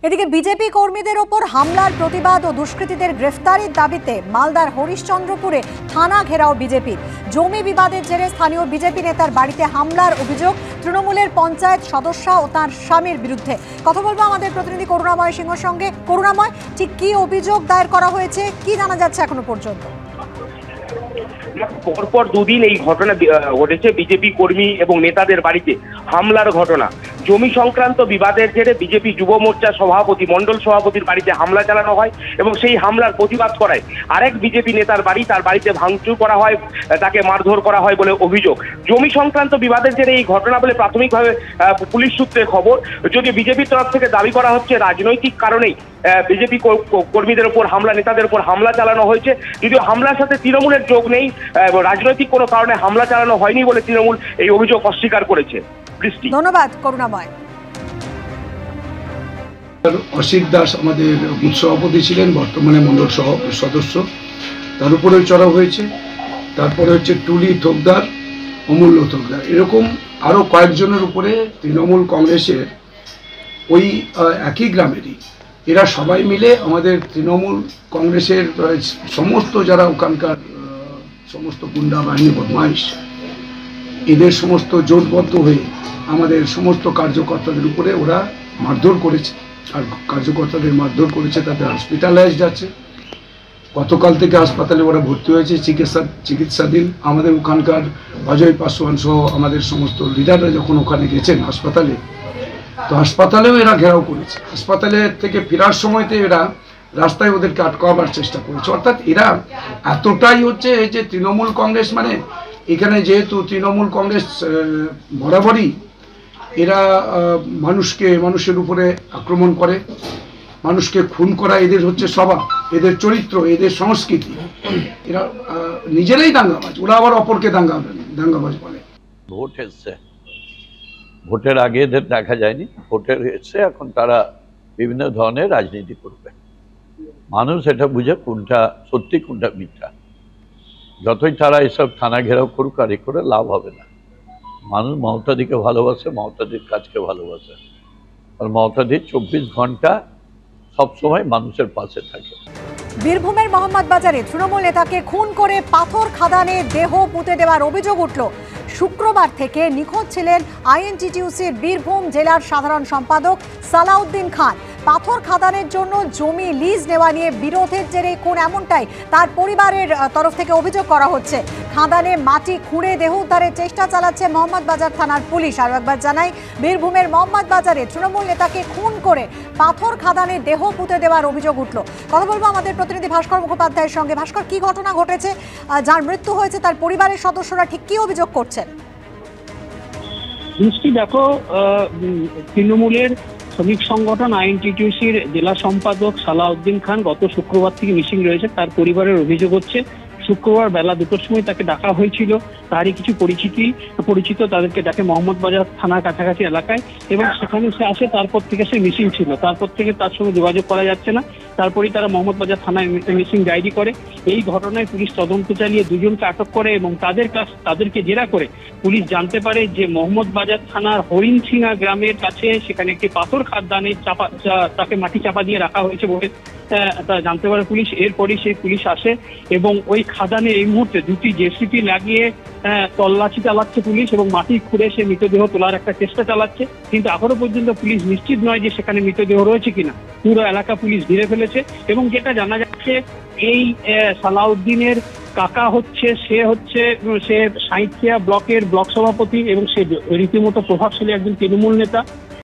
এদিকে বিজেপি কর্মীদের ওপর হামলার প্রতিবাদ ও দুষ্কৃতীদের গ্রেফতারির দাবিতে মালদার হরিশ্চন্দ্রপুরে থানা ঘেরাও বিজেপির। জমি বিবাদের জেরে স্থানীয় বিজেপি নেতার বাড়িতে হামলার অভিযোগ তৃণমূলের পঞ্চায়েত সদস্য ও তার স্বামীর বিরুদ্ধে। কথা বলবো আমাদের প্রতিনিধি করুণাময় সিংহর সঙ্গে। করুণাময়, ঠিক কি অভিযোগ দায়ের করা হয়েছে, কি জানা যাচ্ছে এখনো পর্যন্ত? পরপর দুদিন এই ঘটনা ঘটেছে বিজেপি কর্মী এবং নেতাদের বাড়িতে হামলার ঘটনা। জমি সংক্রান্ত বিবাদের জেরে বিজেপি যুব মোর্চা সভাপতি মণ্ডল সভাপতির বাড়িতে হামলা চালানো হয় এবং সেই হামলার প্রতিবাদ করায় আরেক বিজেপি নেতার বাড়ি, তার বাড়িতে ভাঙচুর করা হয়, তাকে মারধর করা হয় বলে অভিযোগ। জমি সংক্রান্ত বিবাদের জেরে এই ঘটনা বলে প্রাথমিকভাবে পুলিশ সূত্রে খবর। যদি বিজেপির তরফ থেকে দাবি করা হচ্ছে রাজনৈতিক কারণেই বিজেপি কর্মীদের উপর হামলা, নেতাদের উপর হামলা চালানো হয়েছে, যদিও হামলার সাথে তৃণমূলের যোগ নেই, রাজনৈতিক কোনো কারণে হামলা চালানো হয়নি বলে তৃণমূল এই অভিযোগ অস্বীকার করেছে। ধন্যবাদ করুণাময়। অসিত দাস আমাদের বুথ সভাপতি ছিলেন, বর্তমানে মণ্ডল সদস্য, তার উপরে চড়াও হয়েছে। তারপরে হচ্ছে টুলি থোকদার, অমূল্য থোকদার, এরকম আরও কয়েকজনের উপরে তৃণমূল কংগ্রেসের ওই একই গ্রামেরই এরা সবাই মিলে আমাদের তৃণমূল কংগ্রেসের সমস্ত যারা ওখানকার সমস্ত গুন্ডা বাহিনী বদমাইশ, এদের সমস্ত জোটবদ্ধ হয়ে আমাদের সমস্ত কার্যকর্তাদের উপরে ওরা মারধর করেছে। আর কার্যকর্তাদের মারধর করেছে, তাদের হসপিটালাইজড আছে। গতকাল থেকে হাসপাতালে ওরা ভর্তি হয়েছে, চিকিৎসাধীন। আমাদের ওখানকার অজয় পাসওয়ান সহ আমাদের সমস্ত লিডাররা যখন ওখানে গেছেন হাসপাতালে, তো হাসপাতালেও এরা ঘেরাও করেছে। হাসপাতালে থেকে ফেরার সময়তে এরা রাস্তায় ওদেরকে আটকাবার চেষ্টা করেছে। অর্থাৎ এরা এতটাই হচ্ছে এই যে তৃণমূল কংগ্রেস, মানে এখানে যেহেতু তৃণমূল কংগ্রেস বরাবরই এরা মানুষের উপরে আক্রমণ করে, মানুষকে খুন করা এদের হচ্ছে স্বভাব, এদের চরিত্র, এদের সংস্কৃতি। এরা নিজেরাই দাঙ্গাবাজ, ওরা আবার অপরকে দাঙ্গাবাজ বলে। ভোট এসছে, ভোটের আগে এদের দেখা যায়নি, ভোটের এসছে, এখন তারা বিভিন্ন ধরনের রাজনীতি করবে। মানুষ এটা বুঝে কোনটা সত্যি কোনটা মিথ্যা। যতই তারা এসব থানা ঘেরাও করুক, আর এ করে লাভ হবে না। মানুষ মমতাদিকে ভালোবাসে, মমতাদির কাজকে ভালোবাসে, আর মমতাদি 24 ঘন্টা সবসময় মানুষের পাশে থাকে। বীরভূমের মোহাম্মদবাজারে তৃণমূল নেতাকে খুন করে পাথর খাদানে দেহ পুঁতে দেওয়ার অভিযোগ উঠল। শুক্রবার থেকে নিখোঁজ ছিলেন আইএনটিটিউসির বীরভূম জেলার সাধারণ সম্পাদক সালাউদ্দিন খান। পাথর খাদানের জন্য জমি লিজ নেওয়া নিয়ে বিরোধের জেরে খুন, এমনটাই তার পরিবারের তরফ থেকে অভিযোগ করা হচ্ছে। খাদানে মাটি খুঁড়ে দেহ উদ্ধারের চেষ্টা চালাচ্ছে মোহাম্মদবাজার থানার পুলিশ। আরও একবার জানাই, বীরভূমের মোহাম্মদবাজারে তৃণমূল নেতাকে খুন করে পাথর খাদানে দেহ পুঁতে দেওয়ার অভিযোগ উঠল। কথা বলবো আমাদের প্রতিনিধি ভাস্কর মুখোপাধ্যায়ের সঙ্গে। ভাস্কর, কি ঘটনা ঘটেছে, যার মৃত্যু হয়েছে তার পরিবারের সদস্যরা ঠিক কি অভিযোগ করছেন? দেখো, তৃণমূলের শ্রমিক সংগঠন আইএনটিটিউসির জেলা সম্পাদক সালাউদ্দিন খান গত শুক্রবার থেকে মিসিং রয়েছে। তার পরিবারের অভিযোগ হচ্ছে শুক্রবার বেলা 2টোর সময় তাকে ডাকা হয়েছিল, তারই কিছু পরিচিত তাদেরকে ডাকে মোহাম্মদবাজার থানার কাছাকাছি এলাকায়, এবং সেখানে সে আসে। তারপর থেকে সে মিসিং ছিল, তারপর থেকে তার সঙ্গে যোগাযোগ করা যাচ্ছে না। তারপরেই তারা মোহাম্মদবাজার থানায় মিসিং ডায়েরি করে। এই ঘটনায় পুলিশ তদন্ত চালিয়ে দুজনকে আটক করে এবং তাদেরকে জেরা করে পুলিশ জানতে পারে যে মোহাম্মদবাজার থানার হরিণছিঙা গ্রামের কাছে সেখানে একটি পাথর খাদানে তাকে মাটি চাপা দিয়ে রাখা হয়েছে বলে তা জানতে পারে পুলিশ। এরপরই সেই পুলিশ আসে এবং ওই খাদানে এই মুহূর্তে 2টি জেসিপি লাগিয়ে তল্লাশি চালাচ্ছে পুলিশ এবং মাটি খুঁড়ে সে মৃতদেহ তোলার একটা চেষ্টা চালাচ্ছে। কিন্তু এখনো পর্যন্ত পুলিশ নিশ্চিত নয় যে সেখানে মৃতদেহ রয়েছে কিনা। পুরো এলাকা পুলিশ ঘিরে ফেলেছে এবং যেটা জানা যাচ্ছে, এই সালাউদ্দিনের কাকা সে সাঁইথিয়া ব্লকের ব্লক সভাপতি এবং সে রীতিমতো প্রভাবশালী একজন তৃণমূল নেতা।